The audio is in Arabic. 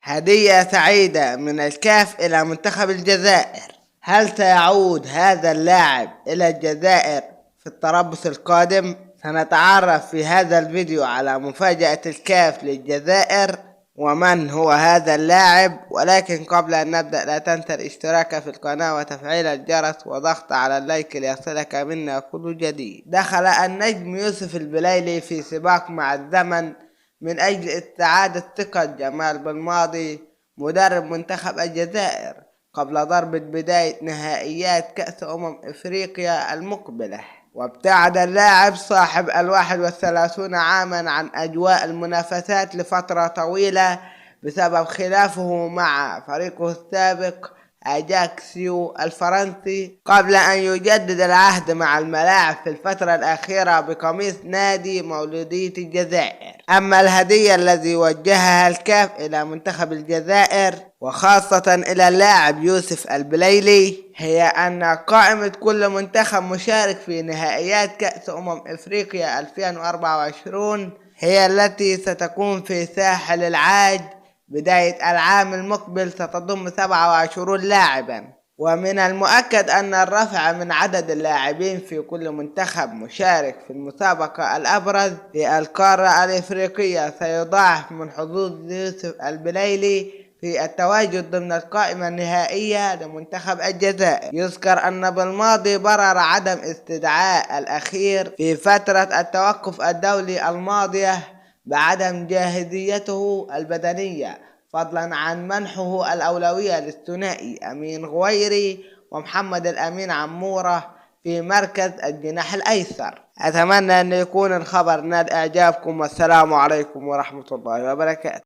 هدية سعيدة من الكاف إلى منتخب الجزائر. هل سيعود هذا اللاعب إلى الجزائر في التربص القادم؟ سنتعرف في هذا الفيديو على مفاجأة الكاف للجزائر ومن هو هذا اللاعب، ولكن قبل أن نبدأ لا تنسى الاشتراك في القناة وتفعيل الجرس وضغط على اللايك ليصلك منا كل جديد. دخل النجم يوسف البليلي في سباق مع الزمن من أجل استعادة ثقة جمال بلماضي مدرب منتخب الجزائر قبل ضربة بداية نهائيات كأس إفريقيا المقبلة. وابتعد اللاعب صاحب 31 عاما عن أجواء المنافسات لفترة طويلة بسبب خلافه مع فريقه السابق أجاكسيو الفرنسي قبل أن يجدد العهد مع الملاعب في الفترة الأخيرة بقميص نادي مولودية الجزائر. أما الهدية التي وجهها الكاف إلى منتخب الجزائر وخاصة إلى اللاعب يوسف البليلي هي أن قائمة كل منتخب مشارك في نهائيات كأس إفريقيا 2024 هي التي ستكون في ساحل العاج بداية العام المقبل، ستضم 27 لاعبا. ومن المؤكد أن الرفع من عدد اللاعبين في كل منتخب مشارك في المسابقة الأبرز في القارة الإفريقية سيضاعف من حظوظ يوسف البليلي في التواجد ضمن القائمة النهائية لمنتخب الجزائر. يذكر أن بالماضي برر عدم استدعاء الأخير في فترة التوقف الدولي الماضية بعدم جاهزيته البدنية، فضلا عن منحه الأولوية للثنائي أمين غويري ومحمد الأمين عمورة في مركز الجناح الأيسر. أتمنى أن يكون الخبر نال إعجابكم، والسلام عليكم ورحمة الله وبركاته.